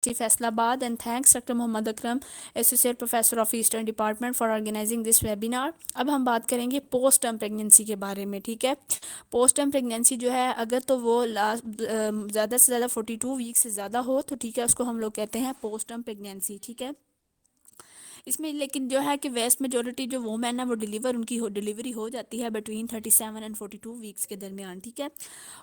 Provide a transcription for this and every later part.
Faisalabad, and thanks Dr. Mohammad Akram, Associate Professor of Eastern Department for organizing this webinar. اب ہم بات کریں گے پوسٹ ٹرم پریگنینسی کے بارے میں. ٹھیک ہے, پوسٹ ٹرم پریگنینسی جو ہے اگر تو وہ زیادہ سے زیادہ 42 ویک سے زیادہ ہو تو ٹھیک ہے, اس کو ہم لوگ کہتے ہیں پوسٹ ٹرم پریگنینسی. ٹھیک ہے, اس میں لیکن جو ہے کہ ویسٹ میجورٹی جو وومین ہے وہ ان کی ڈلیوری ہو جاتی ہے بٹوین 37 اینڈ 42 ویکس کے درمیان. ٹھیک ہے,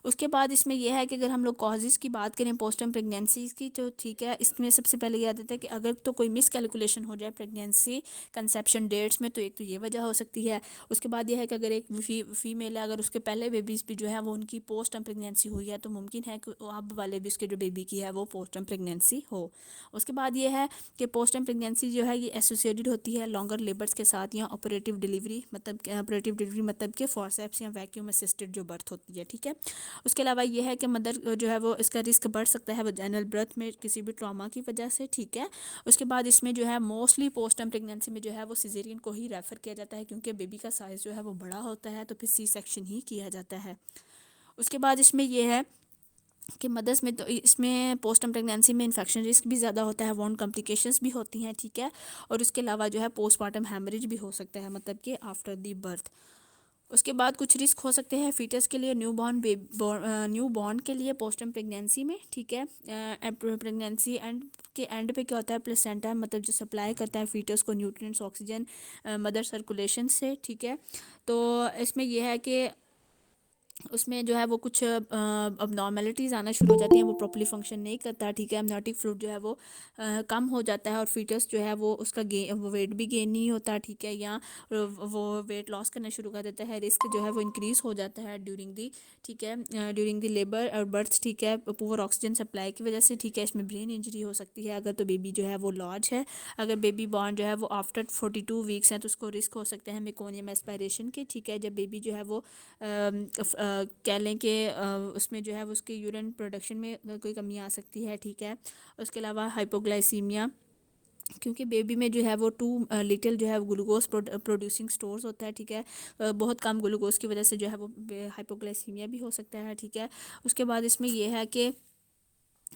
اس کے بعد اس میں یہ ہے کہ اگر ہم لوگ کازز کی بات کریں پوسٹ ٹرم پریگنینسیز کی تو ٹھیک ہے, اس میں سب سے پہلے یہ آتا ہے کہ اگر تو کوئی مس کیلکولیشن ہو جائے پریگنینسی کنسیپشن ڈیٹس میں تو ایک تو یہ وجہ ہو سکتی ہے. اس کے بعد یہ ہے کہ اگر ایک فیمیل ہے, اگر اس کے پہلے بیبیز بھی جو ہے وہ ان کی پوسٹ ٹرم پریگنینسی ہوئی ہے تو ممکن ہے کہ اب والے بھی اس کے جو بیبی کی ہے وہ پوسٹ ٹرم پریگنینسی ہو. اس کے بعد یہ ہے کہ پوسٹ ٹرم پریگنینسی جو ہے یہ ایسوسیٹڈ ہوتی ہے لانگر لیبرس کے ساتھ یا آپریٹیو ڈلیوری مطلب کہ فورسیپس یا ویکیوم اسسٹڈ جو برتھ ہوتی ہے. ٹھیک ہے, اس کے علاوہ یہ ہے کہ مدر جو ہے وہ اس کا رسک بڑھ سکتا ہے ویجینل برتھ میں کسی بھی ٹراما کی وجہ سے. ٹھیک ہے, اس کے بعد اس میں جو ہے موسٹلی پوسٹ ٹرم پریگنینسی میں جو ہے وہ سیزیرین کو ہی ریفر کیا جاتا ہے کیونکہ بیبی کا سائز جو ہے وہ بڑا ہوتا ہے تو پھر سی سیکشن ہی کیا جاتا ہے. اس کے بعد اس میں یہ ہے کہ مدرس میں تو اس میں پوسٹ ٹرم پریگنینسی میں انفیکشن رسک بھی زیادہ ہوتا ہے, وارن کمپلیکیشنز بھی ہوتی ہیں. ٹھیک ہے, اور اس کے علاوہ جو ہے پوسٹ پارٹم ہیمریج بھی ہو سکتا ہے مطلب کہ آفٹر دی برتھ. اس کے بعد کچھ رسک ہو سکتے ہیں فیٹس کے لیے, نیو بورن کے لیے پوسٹ ٹرم پریگنینسی میں. ٹھیک ہے, پریگنینسی کے اینڈ پہ کیا ہوتا ہے پلیسینٹا مطلب جو سپلائی کرتا ہے فیٹس کو نیوٹرینٹس آکسیجن مدر سرکولیشن سے. ٹھیک ہے, تو اس میں یہ ہے کہ اس میں جو ہے وہ کچھ اب نارمیلٹیز آنا شروع ہو جاتی ہیں, وہ پراپرلی فنکشن نہیں کرتا. ٹھیک ہے, امنیوٹک فلوئڈ جو ہے وہ کم ہو جاتا ہے اور فیٹس جو ہے وہ اس کا ویٹ بھی گین نہیں ہوتا. ٹھیک ہے, یا وہ ویٹ لاس کرنا شروع کر دیتا ہے, رسک جو ہے وہ انکریز ہو جاتا ہے ڈیورنگ دی. ٹھیک ہے, ڈیورنگ دی لیبر اور برتھ. ٹھیک ہے, پور آکسیجن سپلائی کی وجہ سے. ٹھیک ہے, اس میں برین انجری ہو سکتی ہے اگر تو بیبی جو ہے وہ لارج ہے. اگر بیبی بورن جو ہے وہ آفٹر 42 ویکس ہے تو اس کو رسک ہو سکتا ہے میکونیم ایسپائریشن کے. ٹھیک ہے, جب بیبی جو ہے وہ کہہ لیں کہ اس میں جو ہے اس کے یورین پروڈکشن میں کوئی کمی آ سکتی ہے. ٹھیک ہے, اس کے علاوہ ہائپوگلائسیمیا کیونکہ بیبی میں جو ہے وہ 2 لیٹل جو ہے گلوکوز پروڈیوسنگ سٹورز ہوتا ہے. ٹھیک ہے, بہت کم گلوکوز کی وجہ سے جو ہے وہ ہائپوگلائسیمیا بھی ہو سکتا ہے. ٹھیک ہے, اس کے بعد اس میں یہ ہے کہ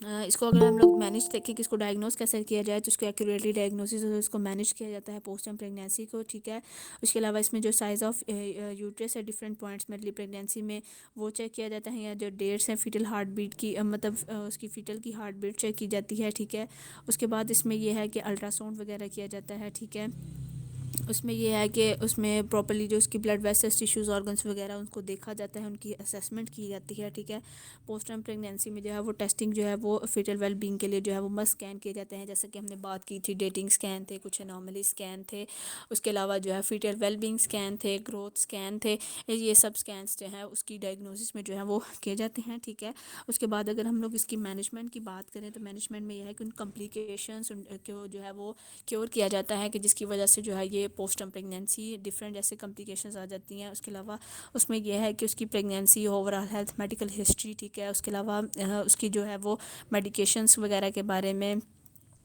اس کو اگر ہم لوگ مینیج دیکھیں کہ اس کو ڈائگنوز کیسے کیا جائے تو اس کو ایکوریٹلی ڈائگنوسس اور اس کو مینیج کیا جاتا ہے پوسٹ ٹرم پریگنینسی کو. ٹھیک ہے, اس کے علاوہ اس میں جو سائز آف یوٹرس ہے ڈفرینٹ پوائنٹس میں ارلی پریگنینسی میں وہ چیک کیا جاتا ہے, یا جو ڈیٹس ہیں فیٹل ہارٹ بیٹ کی مطلب اس کی فیٹل کی ہارٹ بیٹ چیک کی جاتی ہے. ٹھیک ہے, اس کے بعد اس میں یہ ہے کہ الٹرا ساؤنڈ وغیرہ کیا جاتا ہے. ٹھیک ہے, اس میں یہ ہے کہ اس میں پراپرلی جو اس کی بلڈ ویسلز ٹیشوز آرگنس وغیرہ ان کو دیکھا جاتا ہے, ان کی اسیسمنٹ کی جاتی ہے. ٹھیک ہے, پوسٹ ٹرم پریگنینسی میں جو ہے وہ ٹیسٹنگ جو ہے وہ فیٹل ویل بینگ کے لیے جو ہے وہ مست اسکین کیے جاتے ہیں, جیسے کہ ہم نے بات کی تھی ڈیٹنگ اسکین تھے, کچھ انوملی اسکین تھے. اس کے علاوہ جو ہے فیٹل ویل بینگ اسکین تھے, گروتھ اسکین تھے, یہ سب اسکینس جو ہیں اس کی ڈائگنوسس میں جو ہے وہ کیے جاتے ہیں. ٹھیک ہے, اس کے بعد اگر ہم لوگ اس کی مینجمنٹ کی بات کریں تو مینجمنٹ میں یہ ہے کہ ان کمپلیکیشنس کو جو ہے وہ کیور کیا جاتا ہے کہ جس کی وجہ سے جو ہے یہ پوسٹ ٹرم پریگنینسی ڈفرینٹ جیسے کمپلیکیشنز آ جاتی ہیں. اس کے علاوہ اس میں یہ ہے کہ اس کی pregnancy over all health medical history. ٹھیک ہے, اس کے علاوہ اس کی جو ہے وہ میڈیکیشنس وغیرہ کے بارے میں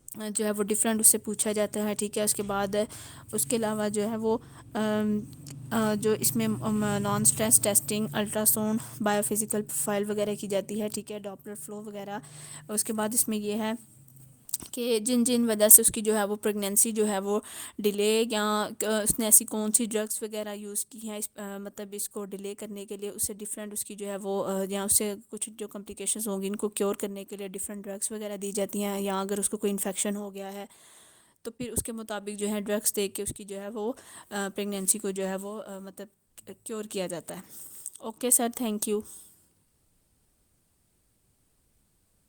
جو ہے وہ ڈفرینٹ اس سے پوچھا جاتا ہے. ٹھیک ہے, اس کے بعد اس کے علاوہ جو ہے وہ جو اس میں naan stress testing, ultra sound, bio physical profile وغیرہ کی جاتی ہے. ٹھیک ہے, ڈاپلر فلو وغیرہ. اس کے بعد اس میں یہ ہے کہ جن وجہ سے اس کی جو ہے وہ پریگنینسی جو ہے وہ ڈیلے, یا اس نے ایسی کون سی ڈرگس وغیرہ یوز کی ہیں مطلب اس کو ڈیلے کرنے کے لیے, اس سے ڈفرینٹ اس کی جو ہے وہ یا اس سے کچھ جو کمپلیکیشنز ہوں گی ان کو کیور کرنے کے لیے ڈفرینٹ ڈرگس وغیرہ دی جاتی ہیں. یا اگر اس کو کوئی انفیکشن ہو گیا ہے تو پھر اس کے مطابق جو ہے ڈرگس دے کے اس کی جو ہے وہ پریگنینسی کو جو ہے وہ مطلب کیور کیا جاتا ہے. Okay sir, thank you.